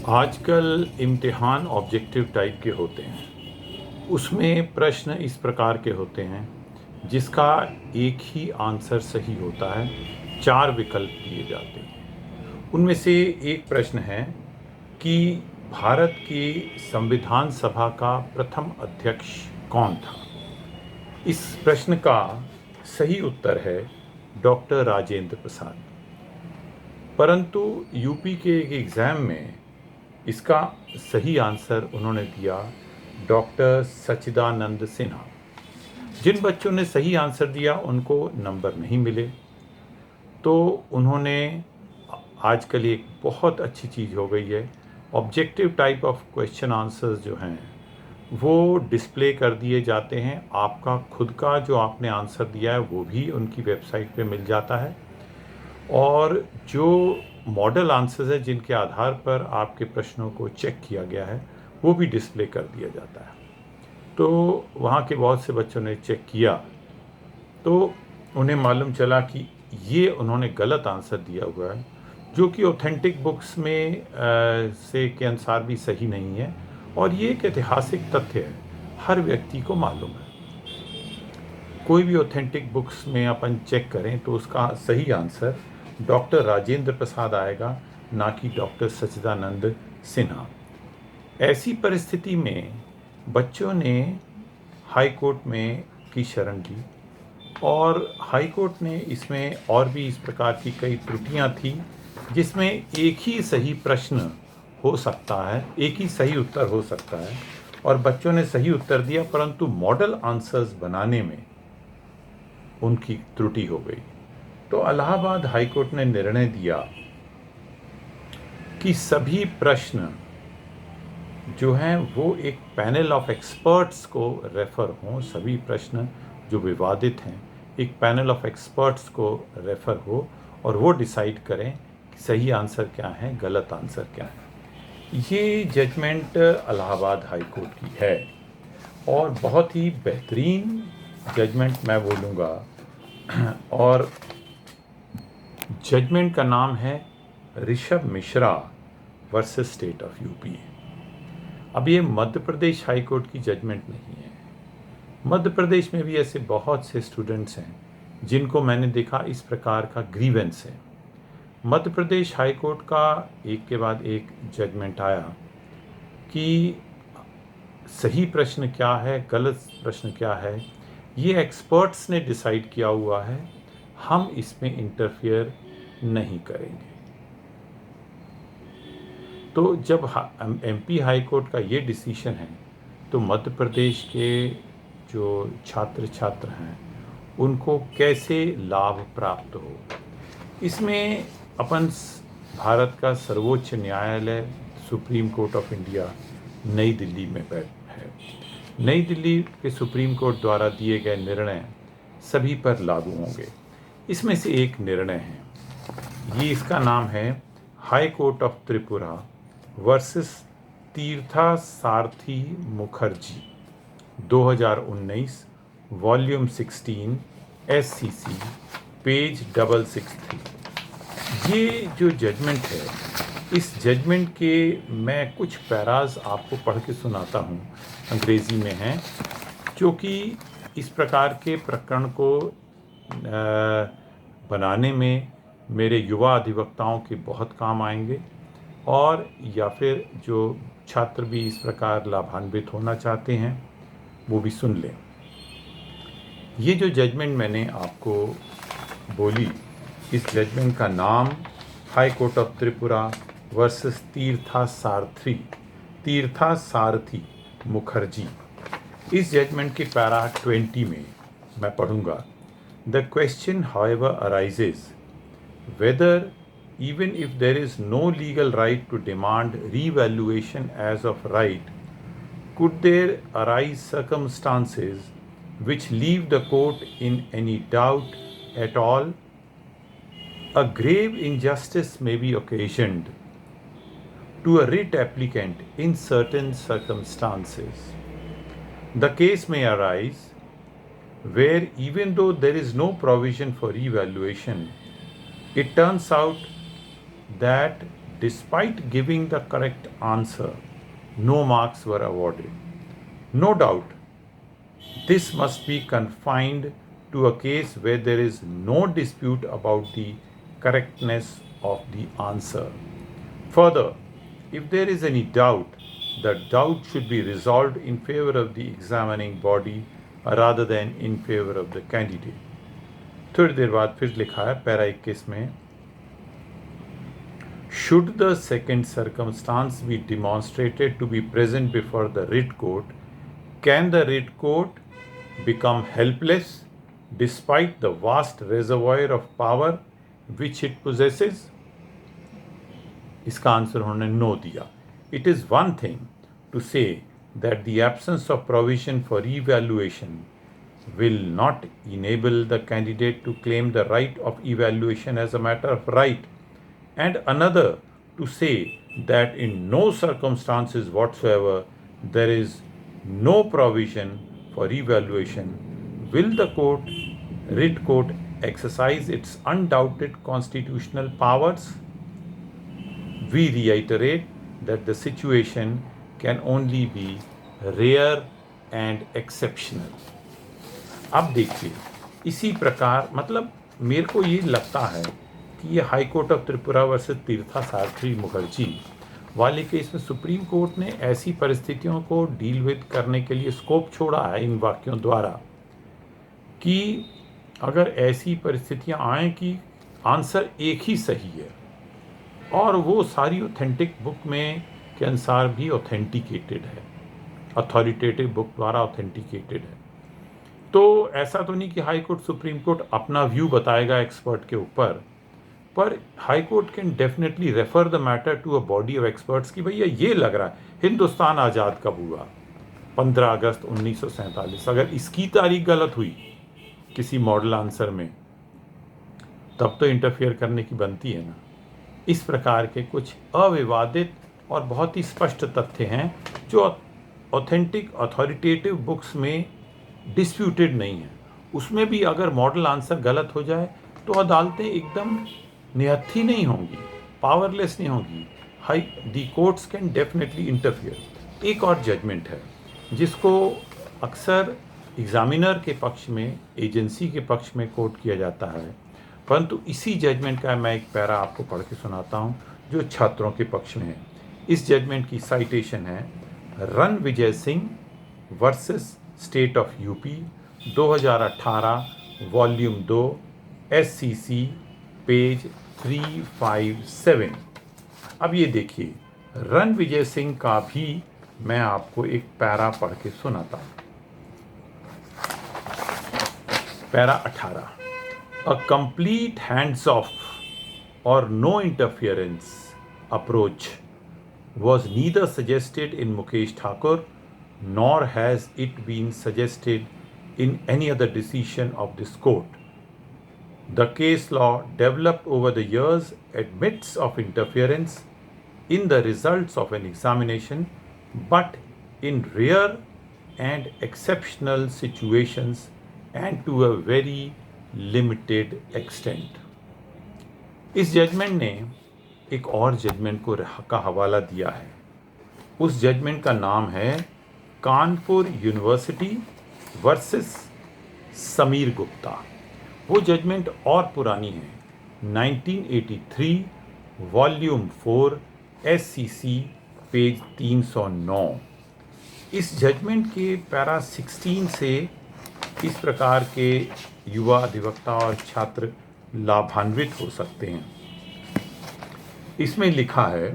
आजकल इम्तिहान objective type के होते हैं। उसमें प्रश्न इस प्रकार के होते हैं जिसका एक ही आंसर सही होता है। 4 विकल्प दिए जाते हैं। उनमें से एक प्रश्न है कि भारत की संविधान सभा का प्रथम अध्यक्ष कौन था। इस प्रश्न का सही उत्तर है डॉक्टर राजेंद्र प्रसाद। परंतु यूपी के एक एग्ज़ाम में इसका सही आंसर उन्होंने दिया डॉक्टर सच्चिदानंद सिन्हा। जिन बच्चों ने सही आंसर दिया उनको नंबर नहीं मिले, तो उन्होंने आजकल एक बहुत अच्छी चीज़ हो गई है, objective type of question answers जो हैं वो डिस्प्ले कर दिए जाते हैं। आपका खुद का जो आपने आंसर दिया है वो भी उनकी वेबसाइट पे मिल जाता है, और जो मॉडल आंसर्स हैं जिनके आधार पर आपके प्रश्नों को चेक किया गया है वो भी डिस्प्ले कर दिया जाता है। तो वहाँ के बहुत से बच्चों ने चेक किया तो उन्हें मालूम चला कि ये उन्होंने गलत आंसर दिया हुआ है, जो कि ऑथेंटिक बुक्स में से के अनुसार भी सही नहीं है, और ये एक ऐतिहासिक तथ्य है, हर व्यक्ति को मालूम है। कोई भी ऑथेंटिक बुक्स में अपन चेक करें तो उसका सही आंसर डॉक्टर राजेंद्र प्रसाद आएगा, ना कि डॉक्टर सच्चिदानंद सिन्हा। ऐसी परिस्थिति में बच्चों ने हाई कोर्ट में की शरण ली, और हाई कोर्ट ने इसमें और भी इस प्रकार की कई त्रुटियां थी जिसमें एक ही सही प्रश्न हो सकता है, एक ही सही उत्तर हो सकता है, और बच्चों ने सही उत्तर दिया परंतु मॉडल आंसर्स बनाने में उनकी त्रुटि हो गई। तो इलाहाबाद हाई कोर्ट ने निर्णय दिया कि सभी प्रश्न जो हैं वो एक पैनल ऑफ एक्सपर्ट्स को रेफ़र हों, सभी प्रश्न जो विवादित हैं एक पैनल ऑफ एक्सपर्ट्स को रेफ़र हो और वो डिसाइड करें कि सही आंसर क्या है, गलत आंसर क्या है। ये जजमेंट इलाहाबाद हाई कोर्ट की है और बहुत ही बेहतरीन जजमेंट मैं बोलूँगा, और जजमेंट का नाम है Rishabh Mishra versus state of UP. अब ये मध्य प्रदेश हाई कोर्ट की जजमेंट नहीं है। मध्य प्रदेश में भी ऐसे बहुत से स्टूडेंट्स हैं जिनको मैंने देखा इस प्रकार का ग्रीवेंस है। मध्य प्रदेश हाई कोर्ट का एक के बाद एक जजमेंट आया कि सही प्रश्न क्या है, गलत प्रश्न क्या है, ये एक्सपर्ट्स ने डिसाइड किया हुआ है, हम इसमें इंटरफियर नहीं करेंगे। तो जब एमपी हाई कोर्ट का ये डिसीजन है तो मध्य प्रदेश के जो छात्र हैं उनको कैसे लाभ प्राप्त हो। इसमें अपन भारत का सर्वोच्च न्यायालय सुप्रीम कोर्ट ऑफ इंडिया नई दिल्ली में है। नई दिल्ली के सुप्रीम कोर्ट द्वारा दिए गए निर्णय सभी पर लागू होंगे। इसमें से एक निर्णय है, ये इसका नाम है high court of Tripura versus Tirtha Sarathi Mukherjee 2019 volume 16 SCC page 663। ये जो जजमेंट है, इस जजमेंट के मैं कुछ पैराज आपको पढ़ के सुनाता हूँ, अंग्रेज़ी में हैं, जो कि इस प्रकार के प्रकरण को बनाने में मेरे युवा अधिवक्ताओं के बहुत काम आएंगे, और या फिर जो छात्र भी इस प्रकार लाभान्वित होना चाहते हैं वो भी सुन लें। ये जो जजमेंट मैंने आपको बोली, इस जजमेंट का नाम high court of Tripura versus तीर्था सारथी मुखर्जी। इस जजमेंट के पैरा 20 में मैं पढ़ूंगा। The question however arises whether even if there is no legal right to demand revaluation as of right, could there arise circumstances which leave the court in any doubt at all? A grave injustice may be occasioned to a writ applicant in certain circumstances. The case may arise where even though there is no provision for revaluation, it turns out that Despite giving the correct answer, no marks were awarded. No doubt, this must be confined to a case where there is no dispute about the correctness of the answer. Further, if there is any doubt, the doubt should be resolved in favor of the examining body rather than in favor of the candidate. थोड़ी देर बाद फिर लिखा है para 21 में, should the second circumstance be demonstrated to be present before the writ court, can the writ court become helpless despite the vast reservoir of power which it possesses? इसका answer उन्होंने no दिया. It is one thing to say that the absence of provision for evaluation will not enable the candidate to claim the right of evaluation as a matter of right, and another to say that in no circumstances whatsoever there is no provision for evaluation. Will the writ court exercise its undoubted constitutional powers? We reiterate that the situation can only be rare and exceptional. अब देखिए, इसी प्रकार मतलब मेरे को ये लगता है कि ये high court of Tripura versus तीर्था सारथी मुखर्जी वाले केस में सुप्रीम कोर्ट ने ऐसी परिस्थितियों को डील विद करने के लिए स्कोप छोड़ा है इन वाक्यों द्वारा कि अगर ऐसी परिस्थितियां आएँ कि आंसर एक ही सही है और वो सारी ऑथेंटिक बुक में के अनुसार भी ऑथेंटिकेटेड है, अथॉरिटेटिव बुक द्वारा ऑथेंटिकेटेड है, तो ऐसा तो नहीं कि हाई कोर्ट सुप्रीम कोर्ट अपना व्यू बताएगा एक्सपर्ट के ऊपर, पर high court can definitely refer the matter to a body of experts कि भैया ये लग रहा है हिंदुस्तान आज़ाद कब हुआ, 15 अगस्त 1947, अगर इसकी तारीख गलत हुई किसी मॉडल आंसर में तब तो इंटरफेयर करने की बनती है ना. इस प्रकार के कुछ अविवादित और बहुत ही स्पष्ट तथ्य हैं जो ऑथेंटिक अथॉरिटेटिव बुक्स में डिस्प्यूटेड नहीं है. उसमें भी अगर मॉडल आंसर गलत हो जाए तो अदालतें एकदम निहत्थी नहीं होंगी, पावरलेस नहीं होंगी. दी कोर्ट्स कैन डेफिनेटली इंटरफियर. एक और जजमेंट है जिसको अक्सर एग्जामिनर के पक्ष में, एजेंसी के पक्ष में कोट किया जाता है, परंतु इसी जजमेंट का मैं एक पैरा आपको पढ़ के सुनाता हूँ जो छात्रों के पक्ष में है. इस जजमेंट की साइटेशन है run Vijay Singh versus state of UP 2018 volume 2 SCC page 357. अब ये देखिए, रन विजय सिंह का भी मैं आपको एक पैरा पढ़ के सुनाता हूँ. Para 18. A complete hands-off or no interference approach was neither suggested in Mukesh Thakur nor has it been suggested in any other decision of this court. The case law developed over the years admits of interference in the results of an examination, but in rare and exceptional situations and to a very limited extent. इस judgement ने एक और judgement का हवाला दिया है. उस judgement का नाम है कानपुर यूनिवर्सिटी वर्सेस समीर गुप्ता. वो जजमेंट और पुरानी है, 1983 वॉल्यूम 4 SCC पेज 309. इस जजमेंट के पैरा 16 से इस प्रकार के युवा अधिवक्ता और छात्र लाभान्वित हो सकते हैं. इसमें लिखा है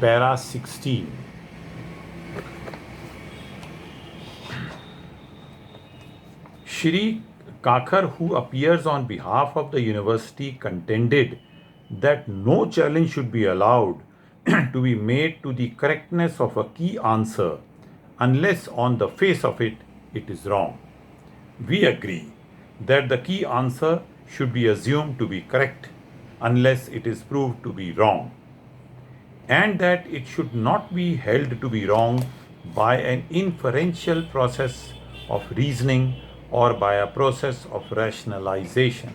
para 16, Shri Kakhar, who appears on behalf of the university, contended that no challenge should be allowed to be made to the correctness of a key answer unless on the face of it is wrong. We agree that the key answer should be assumed to be correct unless it is proved to be wrong, and that it should not be held to be wrong by an inferential process of reasoning or by a process of rationalization.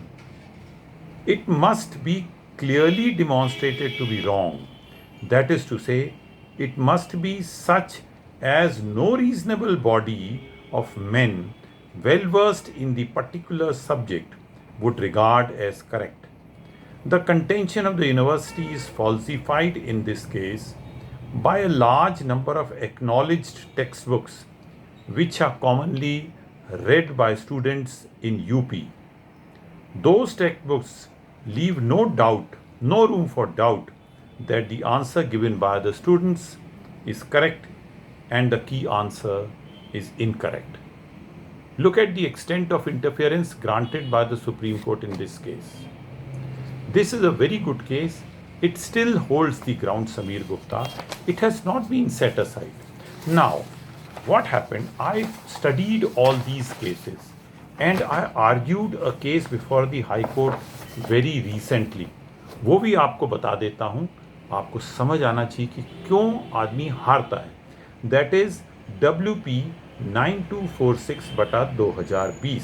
It must be clearly demonstrated to be wrong. That is to say, it must be such as no reasonable body of men well versed in the particular subject would regard as correct. The contention of the university is falsified in this case by a large number of acknowledged textbooks which are commonly read by students in UP. Those textbooks leave no room for doubt that the answer given by the students is correct and the key answer is incorrect. Look at the extent of interference granted by the Supreme Court in this case. This is a very good case. It still holds the ground, Samir Gupta. It has not been set aside. Now, what happened? I studied all these cases and I argued a case before the High Court very recently. वो भी आपको बता देता हूँ, आपको समझ आना चाहिए कि क्यों आदमी हारता है. That is WP 9246/2020.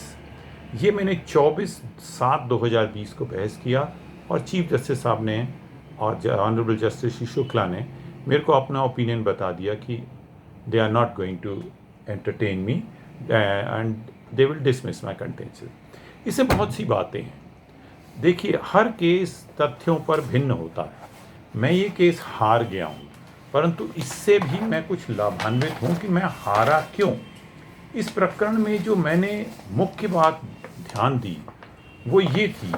ये मैंने 24/7/2020 को बहस किया और चीफ जस्टिस साहब ने और ऑनरेबल जस्टिस श्री शुक्ला ने मेरे को अपना ओपिनियन बता दिया कि they are not going to entertain me and they will dismiss my contention. इससे बहुत सी बातें हैं. देखिए, हर केस तथ्यों पर भिन्न होता है. मैं ये केस हार गया हूँ, परंतु इससे भी मैं कुछ लाभान्वित हूँ कि मैं हारा क्यों. इस प्रकरण में जो मैंने मुख्य बात ध्यान दी वो ये थी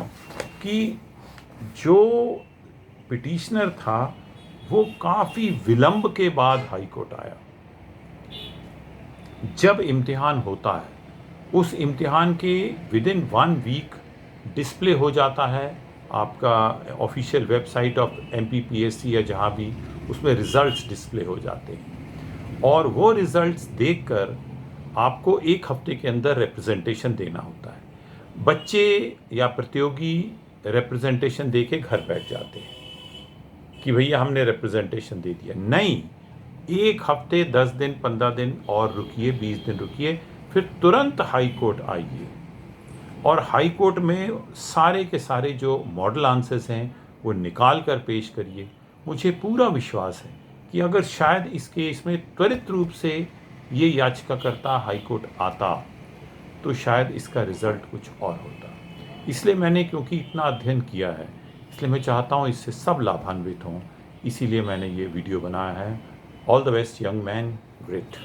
कि जो पिटिशनर था वो काफ़ी विलंब के बाद हाई कोर्ट आया. जब इम्तिहान होता है उस इम्तिहान के विदिन 1 वीक डिस्प्ले हो जाता है आपका ऑफिशियल वेबसाइट ऑफ MPPSC या जहाँ भी, उसमें रिज़ल्ट्स डिस्प्ले हो जाते हैं और वो रिज़ल्ट्स देखकर आपको 1 हफ्ते के अंदर रिप्रेजेंटेशन देना होता है. बच्चे या प्रतियोगी रिप्रेजेंटेशन दे के घर बैठ जाते हैं कि भैया हमने रिप्रेजेंटेशन दे दिया. नहीं, 1 हफ्ते 10 दिन 15 दिन और रुकिए, 20 दिन रुकिए, फिर तुरंत हाई कोर्ट आइए और हाई कोर्ट में सारे के सारे जो मॉडल आंसर्स हैं वो निकाल कर पेश करिए. मुझे पूरा विश्वास है कि अगर शायद इस केस में त्वरित रूप से ये याचिकाकर्ता हाई कोर्ट आता तो शायद इसका रिज़ल्ट कुछ और होता. इसलिए मैंने, क्योंकि इतना अध्ययन किया है, इसलिए मैं चाहता हूँ इससे सब लाभान्वित हों. इसीलिए मैंने ये वीडियो बनाया है. All the best young man, great.